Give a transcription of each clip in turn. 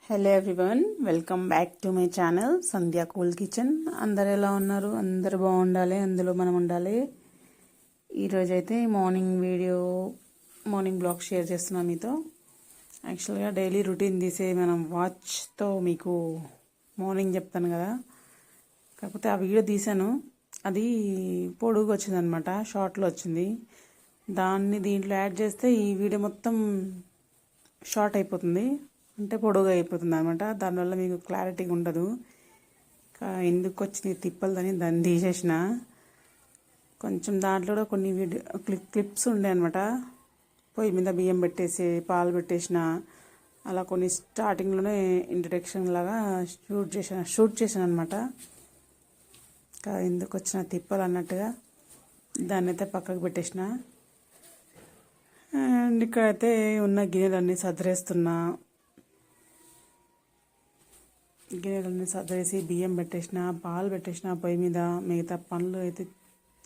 Hello everyone, welcome back to my channel Sandhya cool kitchen. అందరు ఎలా ఉన్నారు? అందరు బాగుండాలి, అందులో మనం ఉండాలి. ఈరోజైతే మార్నింగ్ బ్లాగ్ షేర్ చేస్తున్నాను మీతో. యాక్చువల్గా డైలీ రొటీన్ తీసే మనం వాచ్తో మీకు మార్నింగ్ చెప్తాను కదా, కాకపోతే ఆ వీడియో తీసాను, అది పొడుగు వచ్చిందనమాట, షార్ట్లో వచ్చింది. దీంట్లో యాడ్ చేస్తే ఈ వీడియో మొత్తం షార్ట్ అయిపోతుంది, అంటే పొడుగు అయిపోతుంది అనమాట. దానివల్ల మీకు క్లారిటీగా ఉండదు. ఎందుకు వచ్చింది తిప్పలదని దాన్ని తీసేసిన. కొంచెం దాంట్లో కూడా కొన్ని క్లిప్స్ ఉండే అనమాట. పొయ్యి మీద బియ్యం పెట్టేసి పాలు పెట్టేసిన, అలా కొన్ని స్టార్టింగ్లోనే ఇంట్రడక్షన్ లాగా షూట్ చేశాను అనమాట. ఎందుకు వచ్చిన తిప్పలు అన్నట్టుగా దాన్ని అయితే పక్కకు పెట్టేసిన. అండ్ ఇక్కడైతే ఉన్న గిన్నెలన్నీ సర్దేసి బియ్యం పెట్టేసిన, పాలు పెట్టేసిన పొయ్యి మీద. మిగతా పనులు అయితే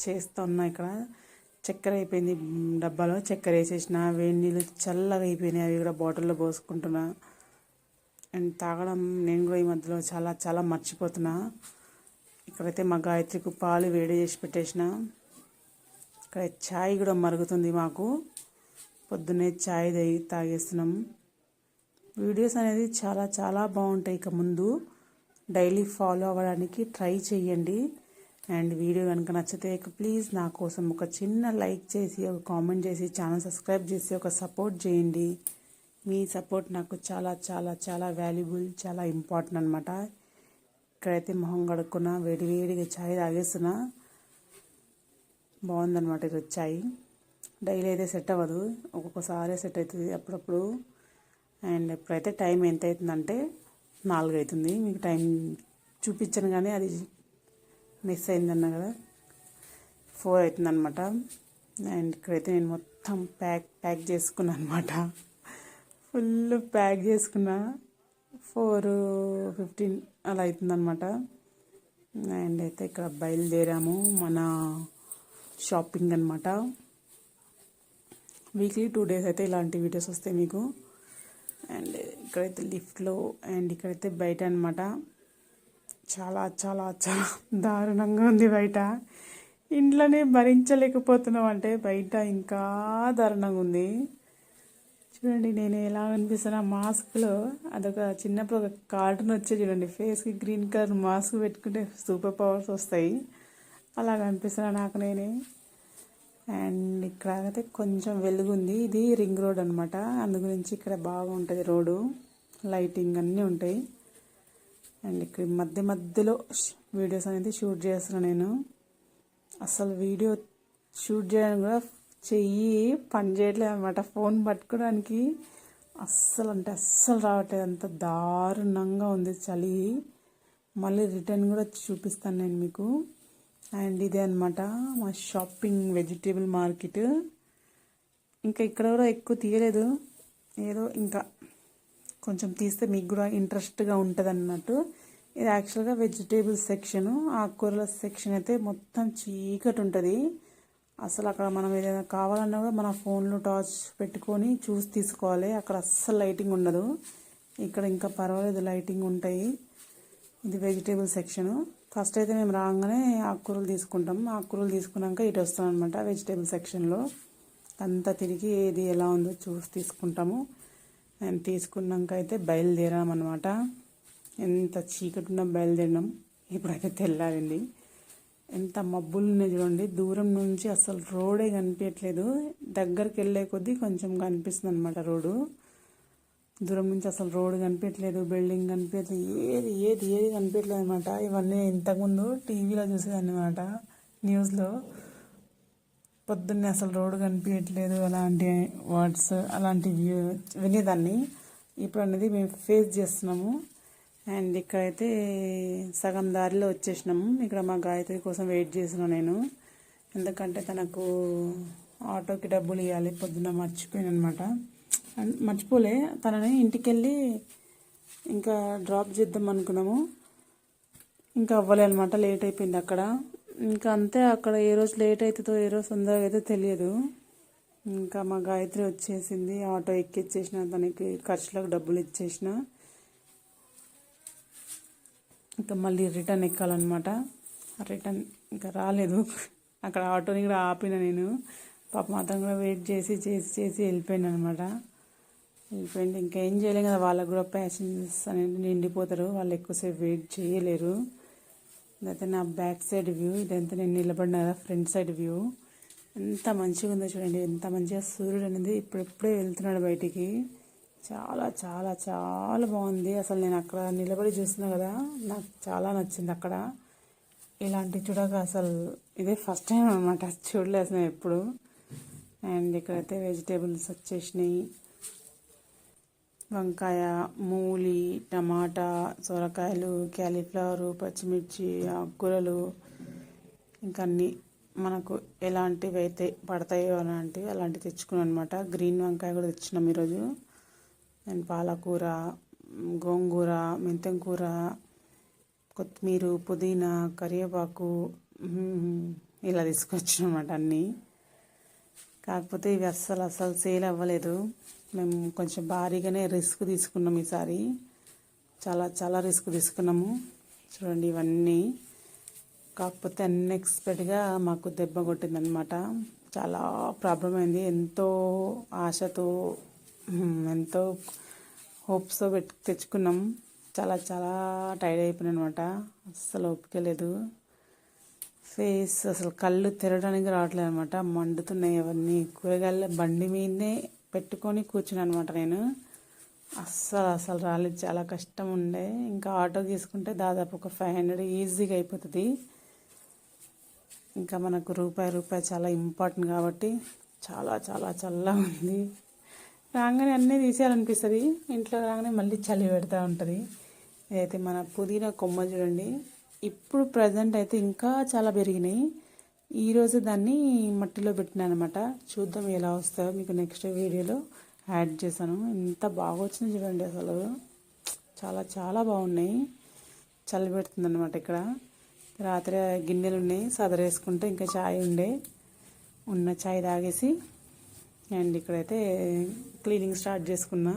చేస్తూ ఉన్నా. ఇక్కడ చక్కెర అయిపోయింది, డబ్బాలో చక్కెర వేసేసిన. వేడి నీళ్ళు చల్లగా అయిపోయినాయి, అవి కూడా బాటిల్లో పోసుకుంటున్నా. అండ్ తాగడం నేను కూడా ఈ మధ్యలో చాలా చాలా మర్చిపోతున్నా. ఇక్కడైతే మా గాయత్రికి పాలు వేడి చేసి పెట్టేసిన. ఇక్కడ ఛాయ్ కూడా మరుగుతుంది మాకు, పొద్దున్నే ఛాయ్ తాగేస్తున్నాం. వీడియోస్ అనేది చాలా చాలా బాగుంటాయి. ఇక ముందు డైలీ ఫాలో అవ్వడానికి ట్రై చేయండి. అండ్ వీడియో కనుక నచ్చితే ప్లీజ్ నా కోసం ఒక చిన్న లైక్ చేసి, ఒక కామెంట్ చేసి, ఛానల్ సబ్స్క్రైబ్ చేసి ఒక సపోర్ట్ చేయండి. మీ సపోర్ట్ నాకు చాలా చాలా చాలా వాల్యుబుల్, చాలా ఇంపార్టెంట్ అనమాట. ఇక్కడైతే మొహం కడుక్కున్నా, వేడిగా ఛాయ్ తాగేస్తున్నా. బాగుందన్నమాట ఈరోజు ఛాయ్. డైలీ అయితే సెట్ అవ్వదు, ఒక్కొక్కసారి సెట్ అవుతుంది అప్పుడప్పుడు. అండ్ ఇప్పుడైతే టైం ఎంత అవుతుందంటే 4 అవుతుంది. మీకు టైం చూపించాను కానీ అది మిస్ అయిందన్నా కదా, 4 అవుతుంది అనమాట. అండ్ ఇక్కడైతే నేను మొత్తం ప్యాక్ చేసుకున్నాను అనమాట. ఫుల్ ప్యాక్ చేసుకున్నా. 4:15 అలా అవుతుందన్నమాట. అండ్ అయితే ఇక్కడ బయలుదేరాము మన షాపింగ్ అనమాట. వీక్లీ 2 days అయితే ఇలాంటి వీడియోస్ వస్తాయి మీకు. అండ్ ఇక్కడైతే లిఫ్ట్లో, అండ్ ఇక్కడైతే బయట అనమాట. చాలా చాలా చాలా దారుణంగా ఉంది బయట. ఇంట్లోనే భరించలేకపోతున్నాం అంటే బయట ఇంకా దారుణంగా ఉంది. చూడండి నేను ఎలా అనిపిస్తున్నా మాస్క్లో. అదొక చిన్నప్పుడు ఒక కార్టూన్ వచ్చేది చూడండి, ఫేస్కి గ్రీన్ కలర్ మాస్క్ పెట్టుకుంటే సూపర్ పవర్స్ వస్తాయి, అలాగ అనిపిస్తున్నా నాకు నేనే. అండ్ ఇక్కడ అయితే కొంచెం వెలుగుంది. ఇది రింగ్ రోడ్ అనమాట, అందు గురించి ఇక్కడ బాగుంటుంది రోడ్డు, లైటింగ్ అన్నీ ఉంటాయి. అండ్ ఇక్కడ మధ్యలో వీడియోస్ అనేది షూట్ చేస్తున్నాను నేను. అసలు వీడియో షూట్ చేయడానికి కూడా చెయ్యి పని చేయట్లేదు అనమాట. ఫోన్ పట్టుకోవడానికి అస్సలు రావట్లేదు, అంత దారుణంగా ఉంది చలి. మళ్ళీ రిటర్న్ కూడా చూపిస్తాను నేను మీకు. అండ్ ఇదే అనమాట మా షాపింగ్, వెజిటేబుల్ మార్కెట్. ఇంకా ఇక్కడ కూడా ఎక్కువ తీయలేదు, ఏదో ఇంకా కొంచెం తీస్తే మీకు కూడా ఇంట్రెస్ట్గా ఉంటుంది అన్నట్టు. ఇది యాక్చువల్గా వెజిటేబుల్ సెక్షను. ఆకుకూరల సెక్షన్ అయితే మొత్తం చీకటి ఉంటుంది. అసలు అక్కడ మనం ఏదైనా కావాలన్నా కూడా మన ఫోన్లో టార్చ్ పెట్టుకొని చూసి తీసుకోవాలి. అక్కడ అస్సలు లైటింగ్ ఉండదు. ఇక్కడ ఇంకా పర్వాలేదు, లైటింగ్ ఉంటాయి. ఇది వెజిటేబుల్ సెక్షను. ఫస్ట్ అయితే మేము రాగానే ఆకుకూరలు తీసుకుంటాం. ఆకుకూరలు తీసుకున్నాక ఇటు వస్తాం అనమాట వెజిటేబుల్ సెక్షన్లో. అంతా తిరిగి ఏది ఎలా ఉందో చూసి తీసుకుంటాము. అండ్ తీసుకున్నాక అయితే బయలుదేరాం అనమాట. ఎంత చీకటి ఉన్నా బయలుదేరినాం. ఇప్పుడైతే తెల్లారింది. ఎంత మబ్బులు ఉన్నాయి చూడండి, దూరం నుంచి అసలు రోడే కనిపించట్లేదు. దగ్గరికి వెళ్ళే కొద్దీ కొంచెం కనిపిస్తుంది అనమాట రోడ్డు. దూరం నుంచి అసలు రోడ్డు కనిపించట్లేదు, బిల్డింగ్ కనిపించట్లేదు, ఏది కనిపించట్లేదు అనమాట. ఇవన్నీ ఇంతకుముందు టీవీలో చూసేదాన్ని అనమాట, న్యూస్లో. పొద్దున్నే అసలు రోడ్డు కనిపించట్లేదు అలాంటి వర్డ్స్ అలాంటివి వినేదాన్ని. ఇప్పుడు అనేది మేము ఫేస్ చేస్తున్నాము. అండ్ ఇక్కడైతే సగం దారిలో వచ్చేసినాము. ఇక్కడ మా గాయత్రి కోసం వెయిట్ చేస్తున్నాను నేను, ఎందుకంటే తనకు ఆటోకి డబ్బులు ఇవ్వాలి. పొద్దున్న మర్చిపోయాను అనమాట. మర్చిపోలే, తనని ఇంటికి వెళ్ళి ఇంకా డ్రాప్ చేద్దాం అనుకున్నాము. ఇంకా అవ్వలే అనమాట, లేట్ అయిపోయింది అక్కడ. ఇంకా అంతే, అక్కడ ఏ రోజు లేట్ అవుతుందో ఏ రోజు తొందరగా అయితే తెలియదు. ఇంకా మా గాయత్రి వచ్చేసింది, ఆటో ఎక్కిచ్చేసిన, తనకి ఖర్చులకు డబ్బులు ఇచ్చేసిన. ఇంకా మళ్ళీ రిటర్న్ ఎక్కాలన్నమాట. రిటర్న్ ఇంకా రాలేదు. అక్కడ ఆటోని కూడా ఆపిన నేను. పాప మాత్రం కూడా వెయిట్ చేసి చేసి చేసి వెళ్ళిపోయింది అనమాట. వెళ్ళిపోయింది. ఇంకా ఏం చేయలేం కదా, వాళ్ళకు కూడా ప్యాసింజర్స్ అనేది నిండిపోతారు, వాళ్ళు ఎక్కువసేపు వెయిట్ చేయలేరు. ఇదైతే నా బ్యాక్ సైడ్ వ్యూ. ఇదంతా నేను నిలబడిన కదా ఫ్రంట్ సైడ్ వ్యూ. ఎంత మంచిగా ఉందో చూడండి, ఎంత మంచిగా సూర్యుడు అనేది ఇప్పుడిప్పుడే వెళ్తున్నాడు బయటికి. చాలా చాలా చాలా బాగుంది. అసలు నేను అక్కడ నిలబడి చూస్తున్నా కదా, నాకు చాలా నచ్చింది అక్కడ. ఇలాంటి చూడక అసలు ఇదే ఫస్ట్ టైం అనమాట, చూడలేసిన ఎప్పుడు. అండ్ ఇక్కడైతే వెజిటేబుల్స్ వచ్చేసినాయి. వంకాయ, మూలి, టమాటా, సొరకాయలు, క్యాలీఫ్లవరు, పచ్చిమిర్చి, ఆకుకూరలు, ఇంకా అన్నీ మనకు ఎలాంటివి అయితే పడతాయో అలాంటివి తెచ్చుకున్నాను అనమాట. గ్రీన్ వంకాయ కూడా తెచ్చినాం ఈరోజు. అండ్ పాలకూర, గోంగూర, మెంతం కూర, కొత్తిమీర, పుదీనా, కరివేపాకు ఇలా తీసుకొచ్చాం అన్నమాట అన్నీ. కాకపోతే ఇవి అస్సలు సేల్ అవ్వలేదు. మేము కొంచెం భారీగానే రిస్క్ తీసుకున్నాం ఈసారి. చాలా చాలా రిస్క్ తీసుకున్నాము. చూడండి ఇవన్నీ. కాకపోతే అన్ఎక్స్పెక్టెడ్గా మాకు దెబ్బ కొట్టిందనమాట. చాలా ప్రాబ్లం అయింది. ఎంతో ఆశతో ఎంతో హోప్స్తో తెచ్చుకున్నాం. చాలా చాలా టైర్డ్ అయిపోయినా అనమాట. అస్సలు ఓపిక లేదు. ఫేస్ అసలు కళ్ళు తెరవడానికి రావట్లేదు అనమాట, మండుతున్నాయి అవన్నీ. కూరగాయల బండి మీదనే పెట్టుకొని కూర్చున్నాను అనమాట నేను. అస్సలు రాలేదు, చాలా కష్టం ఉండే. ఇంకా ఆటో తీసుకుంటే దాదాపు ఒక 500 ఈజీగా అయిపోతుంది. ఇంకా మనకు రూపాయి చాలా ఇంపార్టెంట్ కాబట్టి చాలా చాలా చల్లగా ఉంది. రాగానే అన్నీ తీసేయాలనిపిస్తుంది. ఇంట్లో రాగానే మళ్ళీ చలి పెడతా ఉంటుంది. ఇదైతే మన పుదీనా కొమ్మ చూడండి. ఇప్పుడు ప్రజెంట్ అయితే ఇంకా చాలా పెరిగినాయి. ఈరోజు దాన్ని మట్టిలో పెట్టినాను అనమాట. చూద్దాం ఎలా వస్తాయో, మీకు నెక్స్ట్ వీడియోలో యాడ్ చేశాను. ఎంత బాగా వచ్చింది చూడండి, అసలు చాలా చాలా బాగున్నాయి. చలి పెడుతుంది అనమాట. ఇక్కడ రాత్రి గిన్నెలు ఉన్నాయి, సదరేసుకుంటే ఇంకా ఛాయ్ ఉన్న ఛాయ్ తాగేసి అండ్ ఇక్కడైతే క్లీనింగ్ స్టార్ట్ చేసుకున్నా.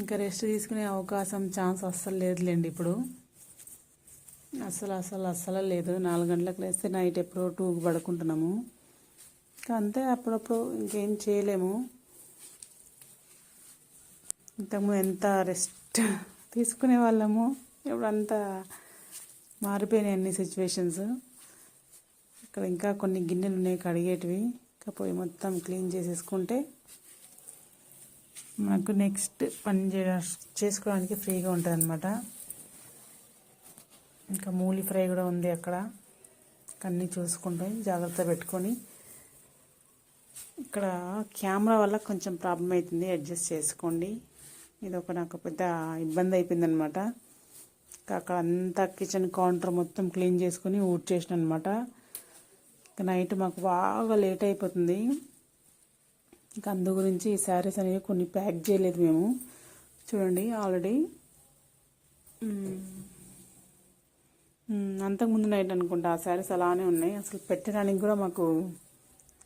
ఇంకా రెస్ట్ తీసుకునే అవకాశం ఛాన్స్ అస్సలు లేదులేండి ఇప్పుడు. అస్సలు లేదు. 4 గంటలకు లేస్తే నైట్ ఎప్పుడో 2కి పడుకుంటున్నాము. ఇంకా అంతే, అప్పుడప్పుడు ఇంకేం చేయలేము. ఇంతకుముందు ఎంత రెస్ట్ తీసుకునే వాళ్ళము, ఇప్పుడు అంతా మారిపోయినాయి అన్ని సిచ్యువేషన్స్. ఇక్కడ ఇంకా కొన్ని గిన్నెలు ఉన్నాయి కడిగేటివి. ఇంకా పోయి మొత్తం క్లీన్ చేసేసుకుంటే మనకు నెక్స్ట్ పని చేసుకోవడానికి ఫ్రీగా ఉంటుంది అనమాట. ఇంకా మూలి ఫ్రై కూడా ఉంది అక్కడ. అన్నీ చూసుకుంటాం, జాగ్రత్త పెట్టుకొని. ఇక్కడ కెమెరా వల్ల కొంచెం ప్రాబ్లం అవుతుంది, అడ్జస్ట్ చేసుకోండి. ఇది నాకు పెద్ద ఇబ్బంది అయిపోయింది అనమాట. అక్కడ అంతా కిచెన్ కౌంటర్ మొత్తం క్లీన్ చేసుకుని ఊడ్చేసిన అనమాట. నైట్ మాకు బాగా లేట్ అయిపోతుంది. ఇంకా అందు గురించి ఈ శారీస్ అనేవి కొన్ని ప్యాక్ చేయలేదు మేము. చూడండి ఆల్రెడీ అంతకుముందు నైట్ అనుకుంటా ఆ శారీస్ అలానే ఉన్నాయి. అసలు పెట్టడానికి కూడా మాకు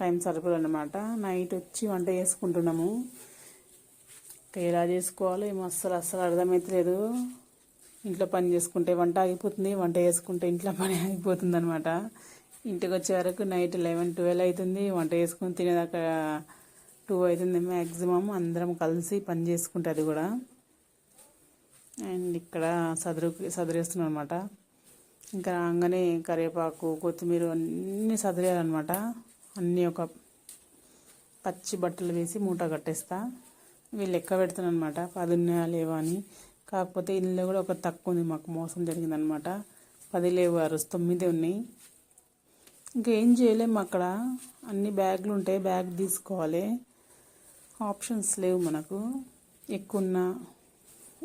టైం సరిపోదు అనమాట. నైట్ వచ్చి వంట చేసుకుంటున్నాము. ఇంకా ఎలా చేసుకోవాలో ఏమో అస్సలు అర్థమవుతలేదు. ఇంట్లో పని చేసుకుంటే వంట ఆగిపోతుంది, వంట చేసుకుంటే ఇంట్లో పని ఆగిపోతుంది అనమాట. ఇంటికి వచ్చే వరకు నైట్ 11-12 అవుతుంది. వంట చేసుకుని తినేదాకా 2 అవుతుంది మ్యాక్సిమం. అందరం కలిసి పని చేసుకుంటే అది కూడా. అండ్ ఇక్కడ సదిరేస్తున్నాం అనమాట. ఇంకా రాగానే కరివేపాకు, కొత్తిమీర అన్నీ సదిరేయాలన్నమాట. అన్నీ ఒక పచ్చి బట్టలు వేసి మూట కట్టేస్తా. వీళ్ళు లెక్క పెడుతున్నాను అనమాట 10 ఉన్నాయా లేవా అని. కాకపోతే ఇందులో కూడా ఒక తక్కువ ఉంది, మాకు మోసం జరిగిందనమాట. 10 లేవు, 9 ఉన్నాయి. ఇంకా ఏం చేయలేము, అక్కడ అన్ని బ్యాగులు ఉంటాయి, బ్యాగ్ తీసుకోవాలి. ఆప్షన్స్ లేవు మనకు.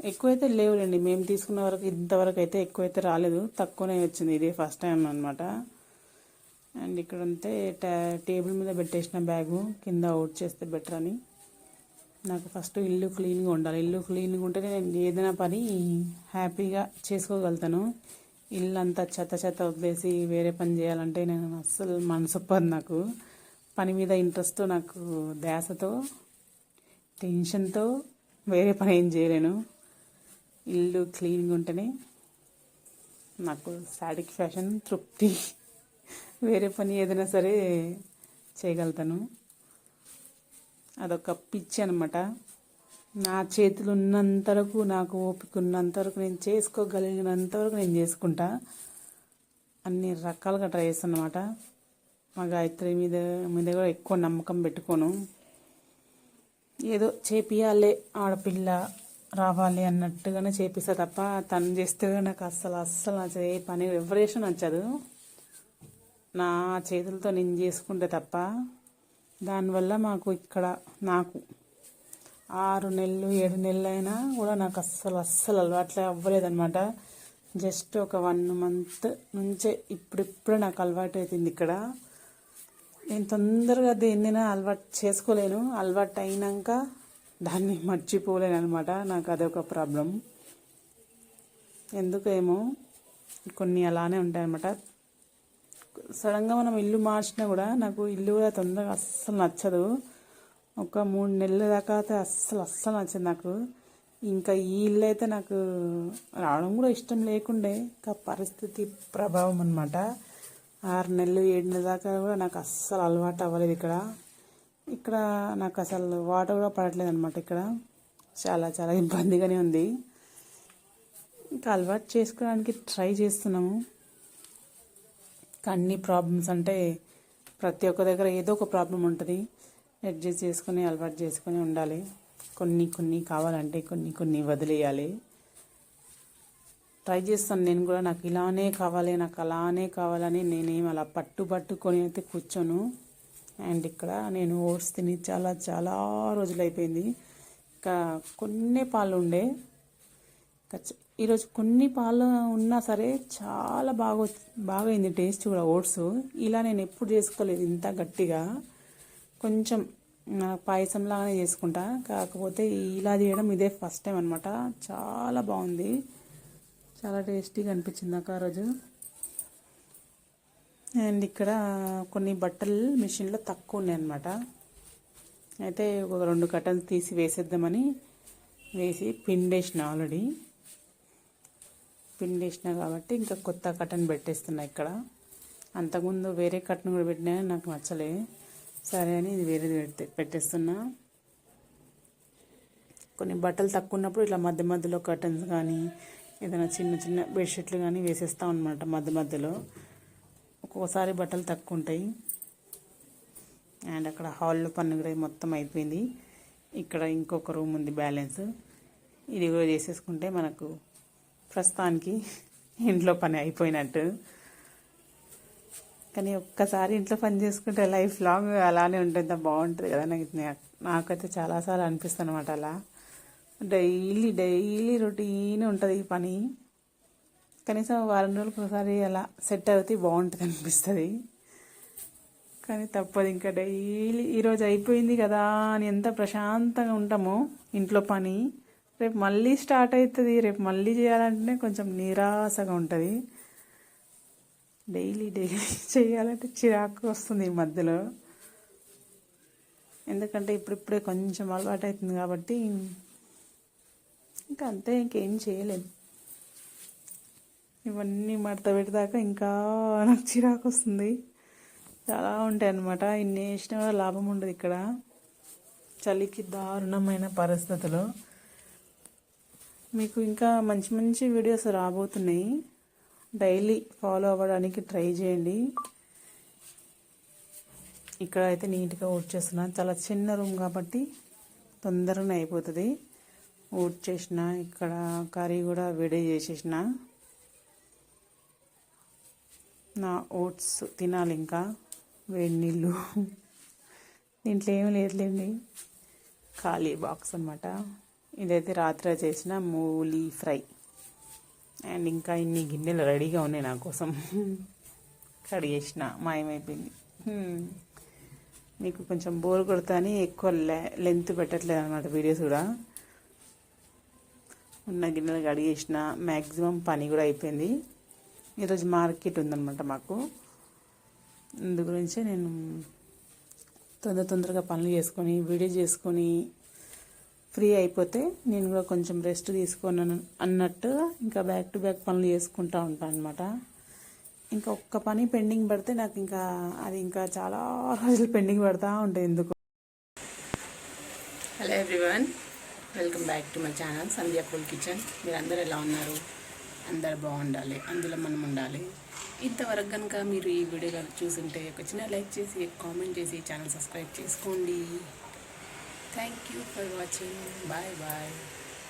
ఎక్కువైతే లేవులేండి. మేము తీసుకున్న వరకు ఇంతవరకు అయితే ఎక్కువైతే రాలేదు, తక్కువనే వచ్చింది. ఇదే ఫస్ట్ టైం అనమాట. అండ్ ఇక్కడంతే టేబుల్ మీద పెట్టేసిన బ్యాగు కింద అవుట్ చేస్తే బెటర్ అని. నాకు ఫస్ట్ ఇల్లు క్లీన్గా ఉండాలి. ఇల్లు క్లీన్గా ఉంటేనే నేను ఏదైనా పని హ్యాపీగా చేసుకోగలుగుతాను. ఇల్లు అంతా చెత్త వదిలేసి వేరే పని చేయాలంటే నేను అస్సలు మనసు ఒప్పదు. నాకు పని మీద ఇంట్రెస్ట్తో, నాకు ధ్యాసతో, టెన్షన్తో వేరే పని ఏం చేయలేను. ఇల్లు క్లీన్గా ఉంటేనే నాకు సాటిస్ఫాక్షన్, తృప్తి. వేరే పని ఏదైనా సరే చేయగలుగుతాను. అదొక పిచ్చి అనమాట. నా చేతులు ఉన్నంత వరకు, నాకు ఓపిక ఉన్నంత వరకు, నేను చేసుకోగలిగినంత వరకు నేను చేసుకుంటా. అన్ని రకాలుగా ట్రై చేస్తాను అనమాట. మా గాయత్రి మీద కూడా ఎక్కువ నమ్మకం పెట్టుకోను. ఏదో చేపియాలి, ఆడపిల్ల రావాలి అన్నట్టుగానే చేపిస్తా తప్ప తను చేస్తే నాకు అస్సలు నచ్చదు. ఏ పని ఎవరు చేసినా నచ్చదు. నా చేతులతో నేను చేసుకుంటే తప్ప. దానివల్ల మాకు ఇక్కడ నాకు 6 నెలలు 7 నెలలు అయినా కూడా నాకు అస్సలు అలవాట్లే అవ్వలేదన్నమాట. జస్ట్ ఒక 1 మంత్ నుంచే ఇప్పుడిప్పుడే నాకు అలవాటు అవుతుంది. ఇక్కడ నేను తొందరగా దేన్నైనా అలవాటు చేసుకోలేను. అలవాటు అయినాక దాన్ని మర్చిపోలేను అనమాట. నాకు అదొక ప్రాబ్లం. ఎందుకేమో కొన్ని అలానే ఉంటాయన్నమాట. సడన్గా మనం ఇల్లు మార్చినా కూడా నాకు ఇల్లు కూడా తొందరగా అస్సలు నచ్చదు. ఒక 3 నెలల దాకా అయితే అస్సలు నచ్చదు నాకు. ఇంకా ఈ ఇల్లు అయితే నాకు రావడం కూడా ఇష్టం లేకుండే, ఇంకా పరిస్థితి ప్రభావం అనమాట. 6 నెలలు 7 నెలల దాకా కూడా నాకు అస్సలు అలవాటు అవ్వలేదు. ఇక్కడ నాకు అసలు వాటర్ కూడా పడట్లేదు అనమాట. ఇక్కడ చాలా ఇబ్బందిగానే ఉంది. ఇంకా అలవాటు చేసుకోవడానికి ట్రై చేస్తున్నాము. అన్ని ప్రాబ్లమ్స్ అంటే ప్రతి ఒక్క దగ్గర ఏదో ఒక ప్రాబ్లం ఉంటుంది. అడ్జస్ట్ చేసుకొని అలవాటు చేసుకొని ఉండాలి. కొన్ని కావాలంటే కొన్ని వదిలేయాలి. ట్రై చేస్తాను నేను కూడా. నాకు ఇలానే కావాలి, నాకు అలానే కావాలని నేనేం అలా పట్టుకొని అయితే కూర్చోను. అండ్ ఇక్కడ నేను ఓట్స్ తిని చాలా రోజులు అయిపోయింది. ఇంకా కొన్ని పాలు ఉండే, ఈరోజు కొన్ని పాలు ఉన్నా సరే చాలా బాగా అయింది టేస్ట్ కూడా. ఓట్స్ ఇలా నేను ఎప్పుడు చేసుకోలేదు ఇంత గట్టిగా. కొంచెం పాయసం లాగానే చేసుకుంటా, కాకపోతే ఇలా చేయడం ఇదే ఫస్ట్ టైం అనమాట. చాలా బాగుంది, చాలా టేస్టీగా అనిపించింది నాకు ఆ రోజు. అండ్ ఇక్కడ కొన్ని బట్టలు మిషన్లో తక్కువ ఉన్నాయి అనమాట. అయితే ఒక 2 కటన్స్ తీసి వేసేద్దామని వేసి పిండేసిన. ఆల్రెడీ పిండేసిన కాబట్టి ఇంకా కొత్త కటన్ పెట్టేస్తున్నా ఇక్కడ. అంతకుముందు వేరే కటన్ కూడా పెట్టినా, నాకు నచ్చలే. సరే అని ఇది వేరేది పెట్టేస్తున్నా. కొన్ని బట్టలు తక్కువ ఉన్నప్పుడు ఇట్లా మధ్యలో కటన్స్ కానీ ఏదైనా చిన్న బెడ్షీట్లు కానీ వేసేస్తాం అనమాట మధ్యలో. ఒక్కోసారి బట్టలు తక్కువ ఉంటాయి. అండ్ అక్కడ హాల్లో పని కూడా మొత్తం అయిపోయింది. ఇక్కడ ఇంకొక రూమ్ ఉంది బ్యాలెన్స్, ఇది కూడా చేసేసుకుంటే మనకు ప్రస్తుతానికి ఇంట్లో పని అయిపోయినట్టు. కానీ ఒక్కసారి ఇంట్లో పని చేసుకుంటే లైఫ్ లాంగ్ అలానే ఉంటుంది, బాగుంటుంది కదా. నాకైతే చాలాసార్లు అనిపిస్తుంది అనమాట. అలా డైలీ రొటీన్ ఉంటుంది ఈ పని. కనీసం 2 వారం రోజులకు ఒకసారి అలా సెట్ అవుతే బాగుంటుంది అనిపిస్తుంది. కానీ తప్పదు, ఇంకా డైలీ ఈరోజు అయిపోయింది కదా అని ఎంత ప్రశాంతంగా ఉంటామో ఇంట్లో పని, రేపు మళ్ళీ స్టార్ట్ అవుతుంది. రేపు మళ్ళీ చేయాలంటే కొంచెం నిరాశగా ఉంటుంది. డైలీ చేయాలంటే చిరాకు వస్తుంది ఈ మధ్యలో. ఎందుకంటే ఇప్పుడిప్పుడే కొంచెం అలవాటు అవుతుంది కాబట్టి ఇంకా అంతే, ఇంకేం చేయలేము. ఇవన్నీ మడత పెడతాక ఇంకా నాకు చిరాకు వస్తుంది. చాలా ఉంటాయి అన్నమాట. ఇన్ని వేసినా కూడా లాభం ఉండదు ఇక్కడ. చలికి దారుణమైన పరిస్థితులు. మీకు ఇంకా మంచి వీడియోస్ రాబోతున్నాయి. డైలీ ఫాలో అవ్వడానికి ట్రై చేయండి. ఇక్కడ అయితే నీట్గా ఊడ్చేస్తున్నాను. చాలా చిన్న రూమ్ కాబట్టి తొందరగానే అయిపోతుంది. ఊడ్చేసిన, ఇక్కడ కర్రీ కూడా వేడి చేసేసిన. నా ఓట్స్ తినాలి, ఇంకా వేడి నీళ్ళు. దీంట్లో ఏమీ లేదులేండి, ఖాళీ బాక్స్ అనమాట. ఇదైతే రాత్రి చేసిన మూలీ ఫ్రై. అండ్ ఇంకా ఇన్ని గిన్నెలు రెడీగా ఉన్నాయి నా కోసం. కడిగేసిన, మాయమైపోయింది. మీకు కొంచెం బోర్ కొడతా అని ఎక్కువ లెంత్ పెట్టట్లేదు అనమాట వీడియోస్ కూడా. ఉన్న గిన్నెలు కడిగేసిన, మ్యాక్సిమం పని కూడా అయిపోయింది. ఈరోజు మార్కెట్ ఉందన్నమాట మాకు. అందు గురించి నేను తొందరగా పనులు చేసుకొని వీడియో చేసుకొని ఫ్రీ అయిపోతే నేను కూడా కొంచెం రెస్ట్ తీసుకున్నాను అన్నట్టుగా ఇంకా బ్యాక్ టు బ్యాక్ పనులు చేసుకుంటూ ఉంటాను అనమాట. ఇంకా ఒక్క పని పెండింగ్ పడితే నాకు ఇంకా అది ఇంకా చాలా రోజులు పెండింగ్ పడతా ఉంటాయి ఎందుకు. Hello everyone, welcome back to my channel Sandhya pool kitchen. మీరు అందరు ఎలా ఉన్నారు? అందరు బాగుండాలి, అందులో మనం ఉండాలి. ఇంతవరకు కనుక మీరు ఈ వీడియో కనుక చూసుంటే ఒక చిన్న లైక్ చేసి కామెంట్ చేసి ఛానల్ సబ్స్క్రైబ్ చేసుకోండి. Thank you for watching. Bye bye.